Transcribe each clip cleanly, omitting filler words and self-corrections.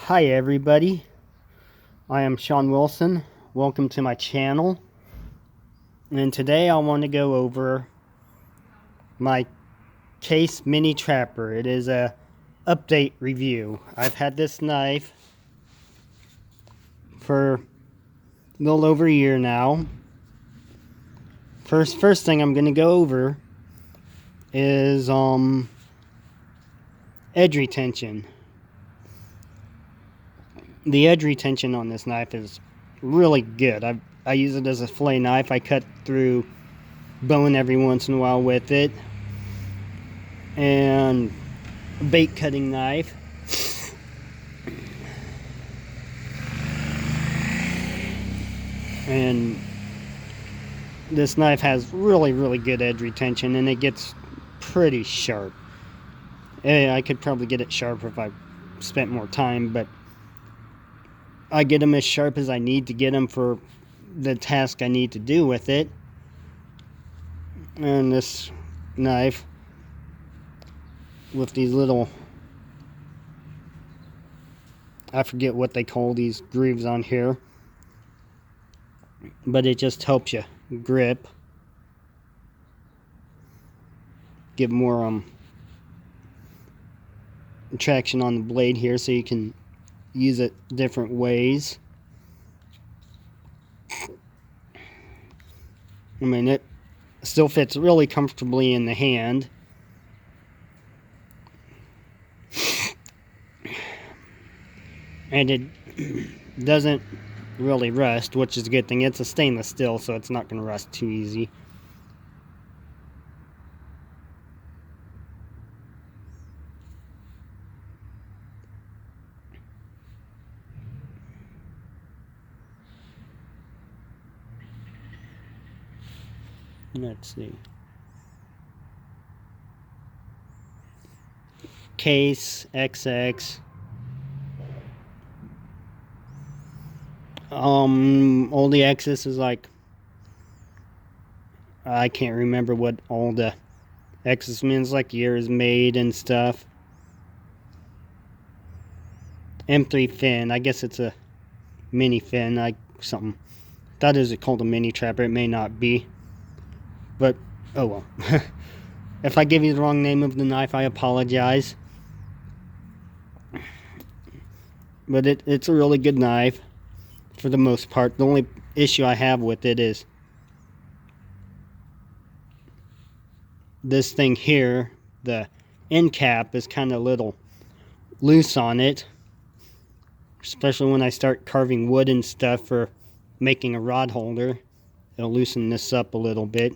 Hi everybody, I am Sean Wilson. Welcome to my channel. And today I want to go over my Case Mini Trapper. It is a update review. I've had this knife for a little over a year now. First thing I'm going to go over is edge retention. The edge retention on this knife is really good. I use it as a fillet knife. I cut through bone every once in a while with it, and a bait cutting knife. And this knife has really good edge retention, and it gets pretty sharp. I could probably get it sharper if I spent more time, but I get them as sharp as I need to get them for the task I need to do with it. And this knife with these little, I forget what they call these grooves on here, but it just helps you grip, get more traction on the blade here, so you can use it different ways. I mean, it still fits really comfortably in the hand. And it doesn't really rust, which is a good thing. It's a stainless steel, so it's not going to rust too easy. Let's see. Case XX. All the X's is like, I can't remember what all the X's means, like years made and stuff. M3 fin, I guess it's a mini fin, like something. That is called a mini trapper. It may not be, but oh well. If I give you the wrong name of the knife, I apologize. But it's a really good knife for the most part. The only issue I have with it is this thing here. The end cap is kind of a little loose on it, especially when I start carving wood and stuff for making a rod holder. It'll loosen this up a little bit.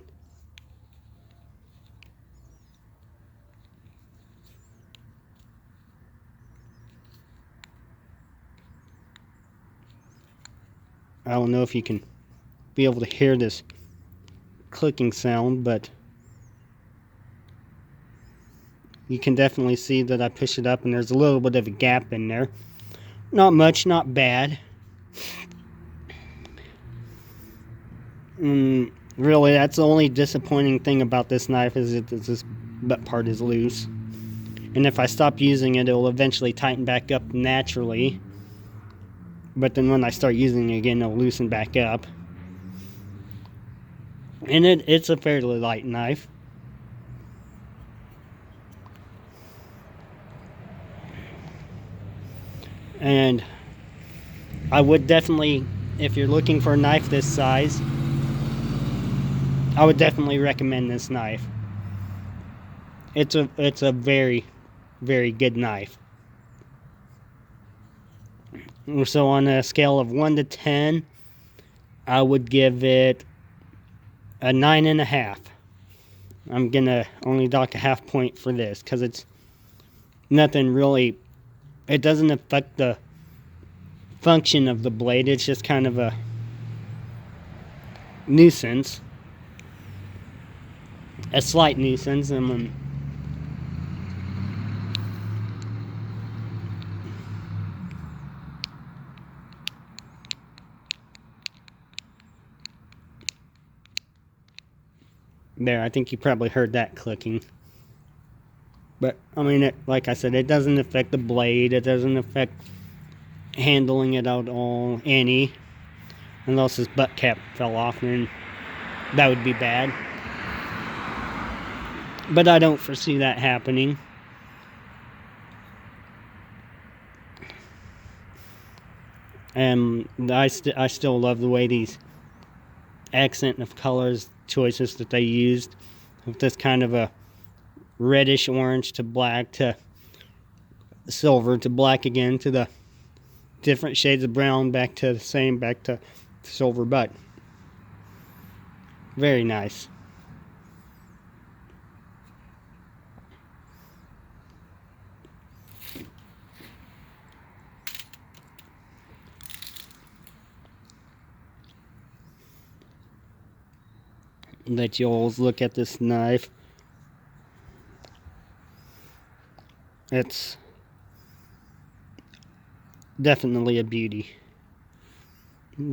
I don't know if you can be able to hear this clicking sound, but you can definitely see that I push it up and there's a little bit of a gap in there. Not much, not bad. Really, that's the only disappointing thing about this knife, is that this butt part is loose. And if I stop using it, it will eventually tighten back up naturally. But then when I start using it again, it'll loosen back up. And it's a fairly light knife. And I would definitely, if you're looking for a knife this size, I would definitely recommend this knife. It's a very good knife. So on a scale of 1 to 10, I would give it a 9.5. I'm gonna only dock a half point for this because it's nothing really. It doesn't affect the function of the blade. It's just kind of a nuisance, a slight nuisance. There, I think you probably heard that clicking. But, I mean, like I said, it doesn't affect the blade. It doesn't affect handling it at all any, unless his butt cap fell off, and that would be bad. But I don't foresee that happening. And I still love the way these accent of colors choices that they used, with this kind of a reddish orange to black to silver to black again to the different shades of brown back to the same back to silver, but very nice. Let you all look at this knife. It's definitely a beauty.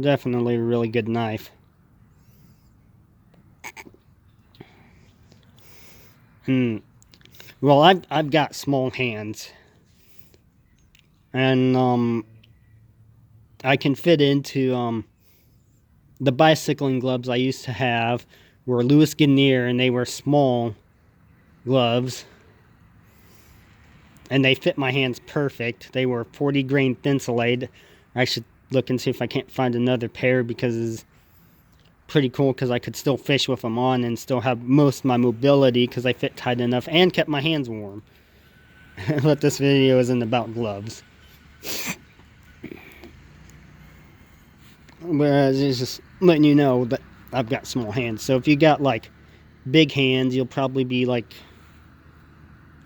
Definitely a really good knife. Well, I've got small hands, and I can fit into the bicycling gloves I used to have were Louis Guinier, and they were small gloves, and they fit my hands perfect. They were 40 grain Thinsulate. I should look and see if I can't find another pair, because it's pretty cool because I could still fish with them on and still have most of my mobility because they fit tight enough and kept my hands warm. But this video isn't about gloves. Whereas it's just letting you know that I've got small hands. So if you got like big hands, you'll probably be like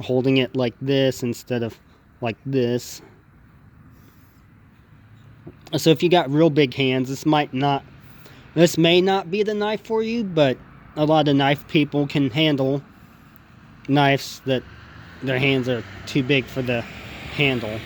holding it like this instead of like this. So if you got real big hands, this may not be the knife for you, but a lot of knife people can handle knives that their hands are too big for the handle.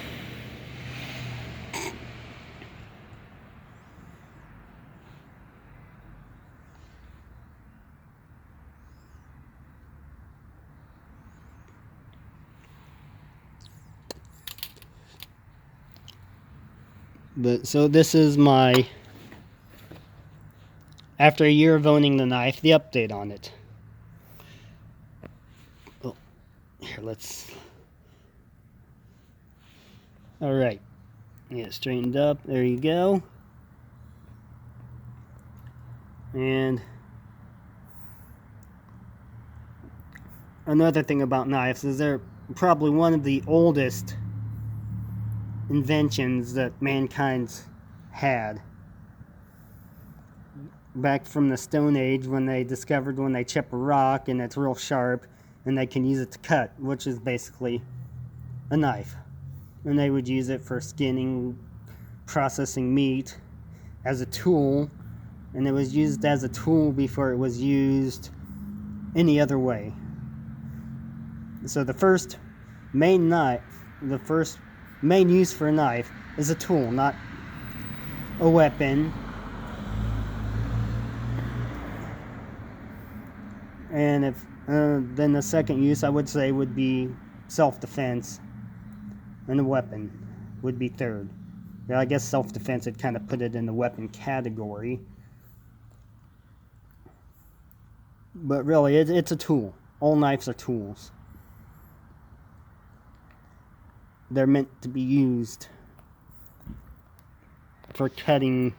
But so this is my, after a year of owning the knife, the update on it. Oh, here, alright. Get it straightened up. There you go. And another thing about knives is they're probably one of the oldest inventions that mankind's had. Back from the Stone Age, when they discovered when they chip a rock and it's real sharp and they can use it to cut, which is basically a knife. And they would use it for skinning, processing meat as a tool, and it was used as a tool before it was used any other way. So the first main use for a knife is a tool, not a weapon. And if then the second use, I would say, would be self-defense, and a weapon would be third. Yeah, I guess self-defense would kind of put it in the weapon category. But really, it's a tool. All knives are tools. They're meant to be used for cutting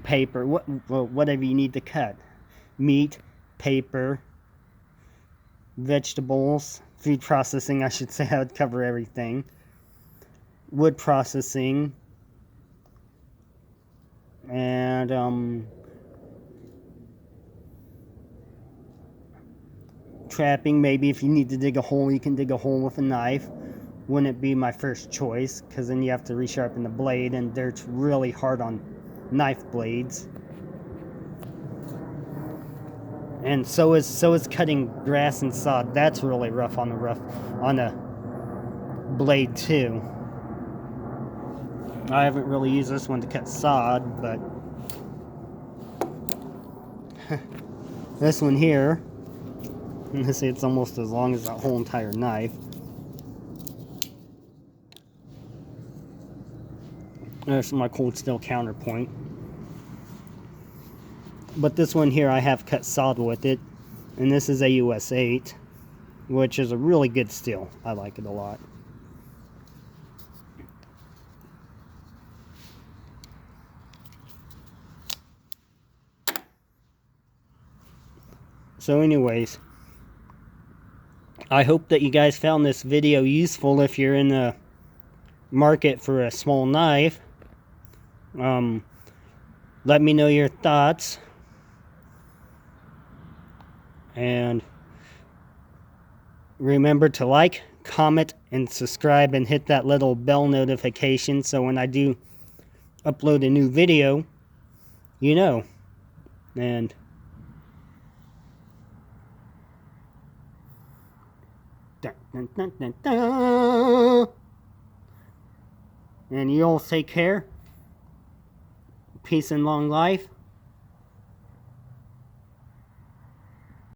paper, whatever you need to cut. Meat, paper, vegetables, food processing, I should say. I would cover everything. Wood processing, and trapping. Maybe if you need to dig a hole, you can dig a hole with a knife. Wouldn't be my first choice, because then you have to resharpen the blade, and dirt's really hard on knife blades. And so is cutting grass and sod. That's really rough on a blade too. I haven't really used this one to cut sod, but this one here, let's see, it's almost as long as that whole entire knife. There's my cold steel counterpoint. But this one here I have cut solid with it, and this is a US 8, which is a really good steel. I like it a lot. So anyways, I hope that you guys found this video useful if you're in the market for a small knife. Let me know your thoughts. And remember to like, comment, and subscribe, and hit that little bell notification so when I do upload a new video, you know. And dun, dun, dun, dun, dun. And you all take care. Peace and long life.